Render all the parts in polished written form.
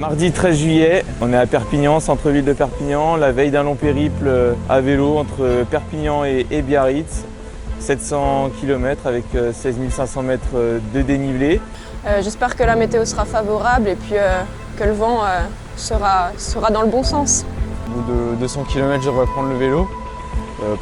Mardi 13 juillet, on est à Perpignan, centre-ville de Perpignan, la veille d'un long périple à vélo entre Perpignan et Biarritz. 700 km avec 16 500 mètres de dénivelé. J'espère que la météo sera favorable et puis que le vent sera dans le bon sens. Au bout de 200 km, je devrais prendre le vélo.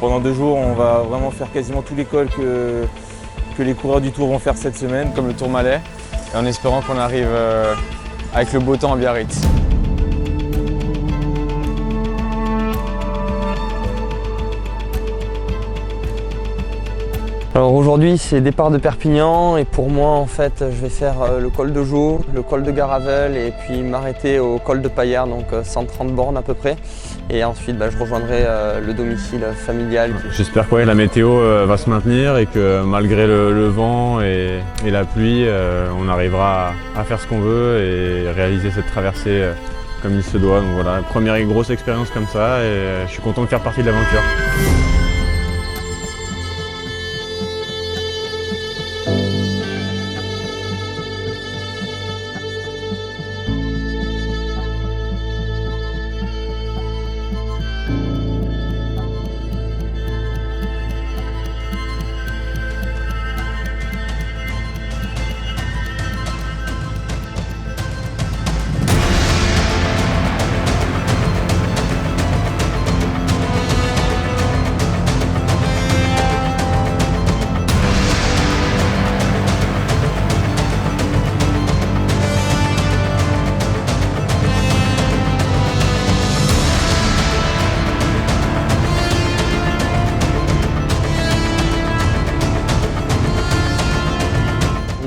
Pendant 2 jours, on va vraiment faire quasiment tous les cols que les coureurs du Tour vont faire cette semaine, comme le Tourmalet, et en espérant qu'on arrive avec le beau temps à Biarritz. Alors aujourd'hui c'est départ de Perpignan et pour moi en fait je vais faire le col de Jaux, le col de Garavel et puis m'arrêter au col de Payerne, donc 130 bornes à peu près. Et ensuite je rejoindrai le domicile familial. J'espère que la météo va se maintenir et que malgré le vent et la pluie, on arrivera à faire ce qu'on veut et réaliser cette traversée comme il se doit. Donc voilà, première grosse expérience comme ça et je suis content de faire partie de l'aventure.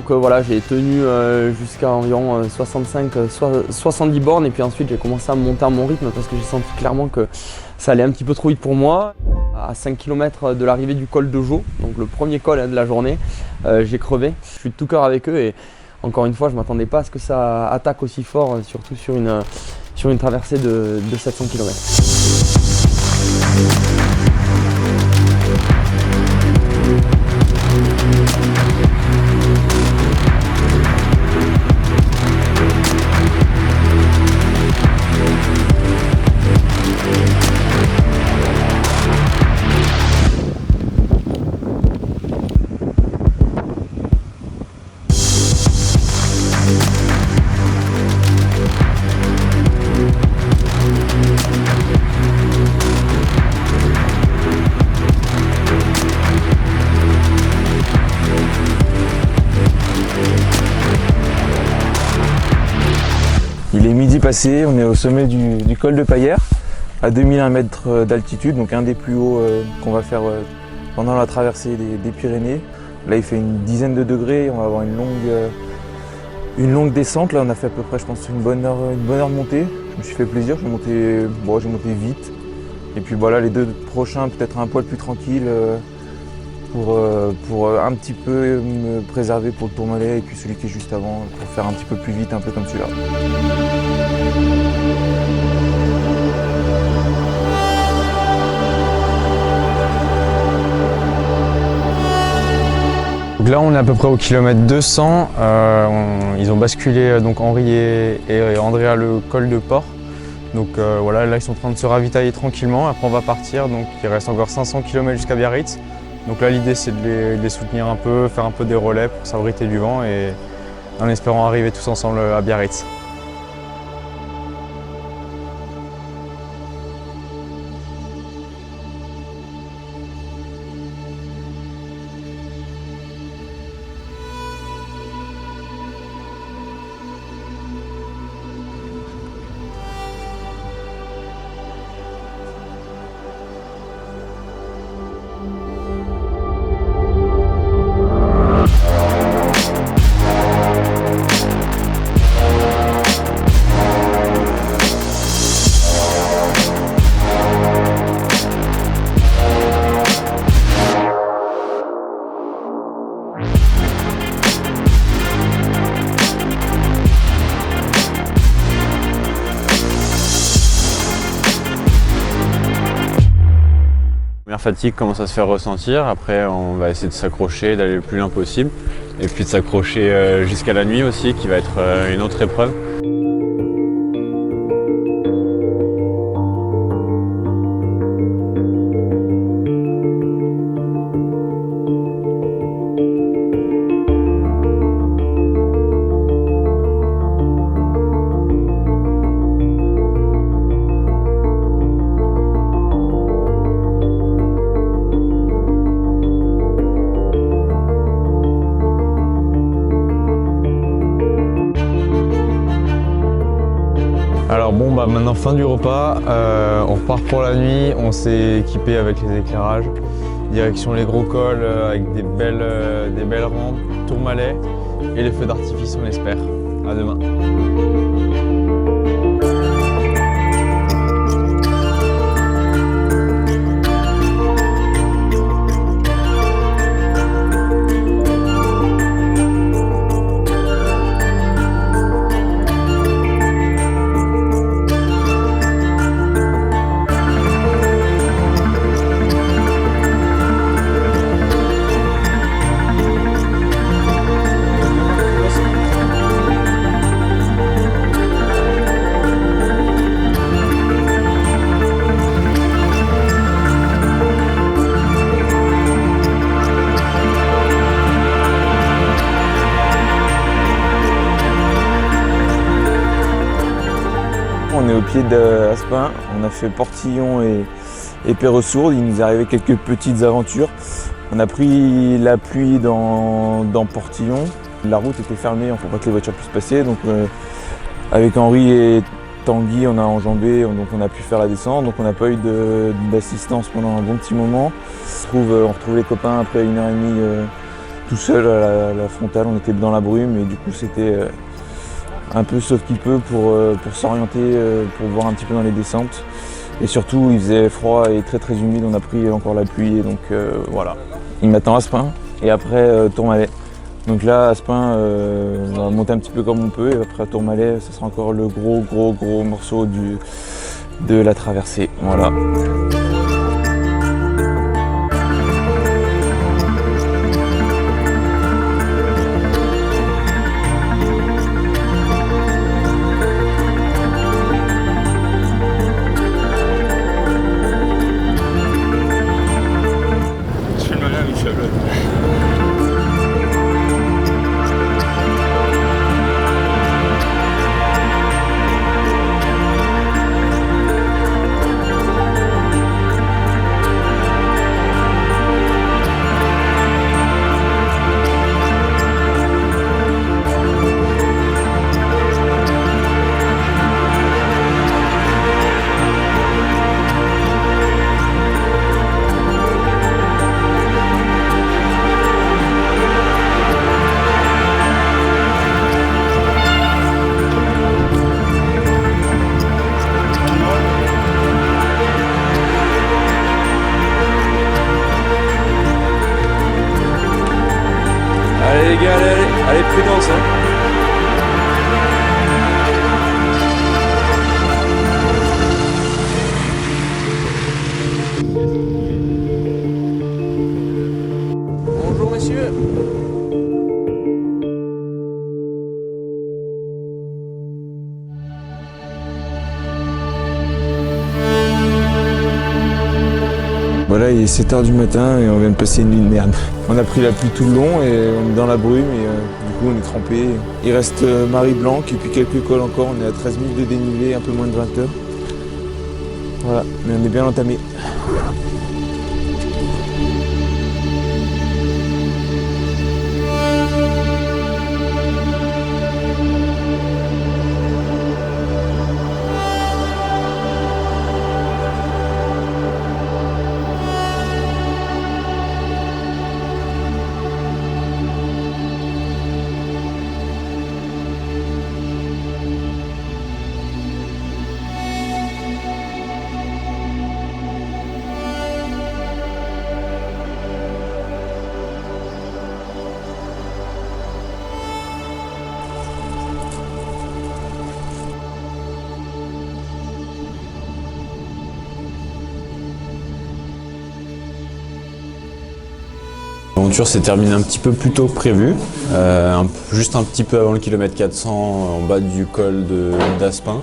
Donc voilà, j'ai tenu jusqu'à environ 70 bornes et puis ensuite j'ai commencé à monter à mon rythme parce que j'ai senti clairement que ça allait un petit peu trop vite pour moi. À 5 km de l'arrivée du col de Jaux, donc le premier col de la journée, j'ai crevé. Je suis de tout cœur avec eux et encore une fois je ne m'attendais pas à ce que ça attaque aussi fort, surtout sur une traversée de 700 km. Il est midi passé, on est au sommet du col de Payerne, à 2001 mètres d'altitude, donc un des plus hauts qu'on va faire pendant la traversée des Pyrénées. Là il fait une dizaine de degrés, on va avoir une longue descente. Là on a fait à peu près je pense une bonne heure de montée. Je me suis fait plaisir, j'ai monté vite. Et puis voilà, les 2 prochains peut-être un poil plus tranquille pour un petit peu me préserver pour le Tourmalet et puis celui qui est juste avant pour faire un petit peu plus vite, un peu comme celui-là. Donc là on est à peu près au kilomètre 200, ils ont basculé donc Henri et Andrea le col de Port. Donc voilà, là ils sont en train de se ravitailler tranquillement, après on va partir, donc il reste encore 500 km jusqu'à Biarritz. Donc là l'idée c'est de les soutenir un peu, faire un peu des relais pour s'abriter du vent et en espérant arriver tous ensemble à Biarritz. La fatigue commence à se faire ressentir, après on va essayer de s'accrocher, d'aller le plus loin possible et puis de s'accrocher jusqu'à la nuit aussi qui va être une autre épreuve. Alors bon, maintenant fin du repas, on repart pour la nuit, on s'est équipé avec les éclairages, direction les gros cols avec des belles rampes, Tourmalet et les feux d'artifice on espère. À demain. On est au pied d'Aspin, on a fait Portillon et Perresourde, il nous est arrivé quelques petites aventures. On a pris la pluie dans Portillon, la route était fermée, il ne faut pas que les voitures puissent passer. Donc avec Henri et Tanguy, on a enjambé, donc on a pu faire la descente, donc on n'a pas eu d'assistance pendant un bon petit moment. On retrouve les copains après 1h30 tout seul à la frontale, on était dans la brume et du coup c'était un peu sauf qu'il peut pour s'orienter, pour voir un petit peu dans les descentes. Et surtout, il faisait froid et très humide, on a pris encore la pluie et donc voilà. Il m'attend Aspin et après Tourmalet. Donc là, Aspin, on va monter un petit peu comme on peut et après à Tourmalet, ce sera encore le gros morceau de la traversée. Voilà. Allez les gars, allez, prudence hein. Bonjour messieurs. Voilà, il est 7h du matin et on vient de passer une nuit de merde. On a pris la pluie tout le long et on est dans la brume et du coup on est trempé. Il reste Marie Blanc et puis quelques cols encore, on est à 13 000 de dénivelé, un peu moins de 20 heures. Voilà, mais on est bien entamé. L'aventure s'est terminée un petit peu plus tôt que prévu, juste un petit peu avant le kilomètre 400 en bas du col d'Aspin.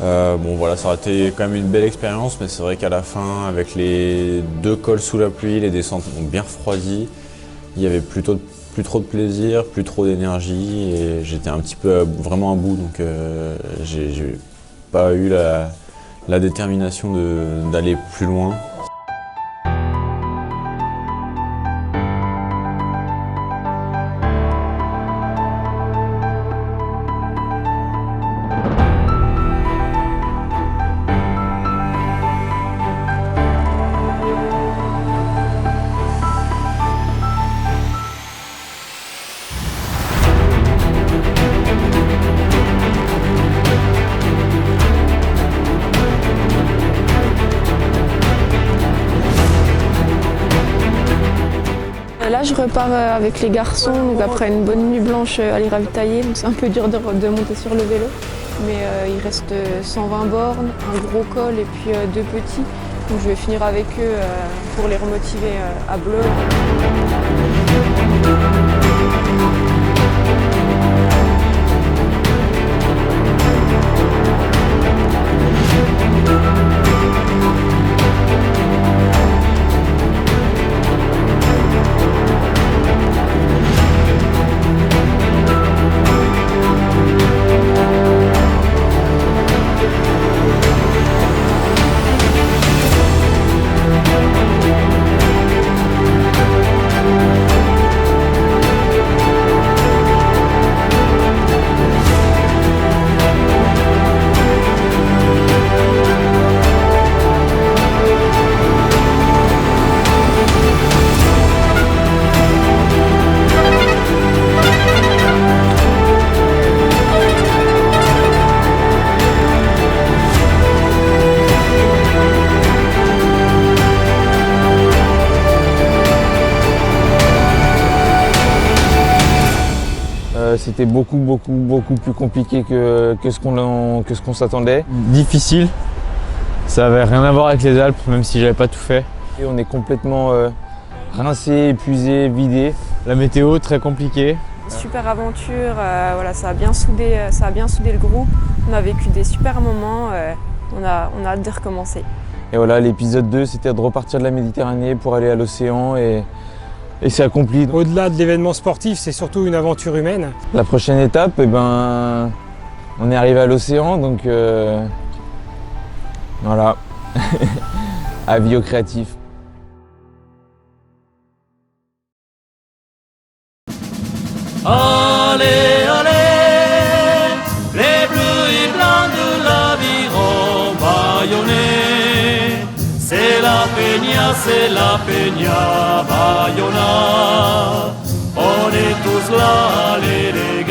Bon voilà, ça aurait été quand même une belle expérience, mais c'est vrai qu'à la fin, avec les 2 cols sous la pluie, les descentes ont bien refroidi, il y avait plus trop de plaisir, plus trop d'énergie et j'étais un petit peu vraiment à bout, donc j'ai pas eu la détermination d'aller plus loin. je repars avec les garçons, donc après une bonne nuit blanche à les ravitailler, donc c'est un peu dur de monter sur le vélo. Mais il reste 120 bornes, un gros col et puis 2 petits. Donc je vais finir avec eux pour les remotiver à Bleu. C'était beaucoup plus compliqué que ce qu'on s'attendait. Difficile, ça avait rien à voir avec les Alpes, même si j'avais pas tout fait. Et on est complètement rincé, épuisé, vidé. La météo très compliquée. Super aventure, voilà, ça a bien soudé le groupe. On a vécu des super moments, on a hâte de recommencer. Et voilà, l'épisode 2, c'était de repartir de la Méditerranée pour aller à l'océan et c'est accompli. Au-delà de l'événement sportif, c'est surtout une aventure humaine. La prochaine étape, eh ben, on est arrivé à l'océan, donc voilà, avis aux créatifs. Allez, allez, les bleus et blancs de l'aviron bâillonnés. C'est la Peña Bayona. On est tous là, allez les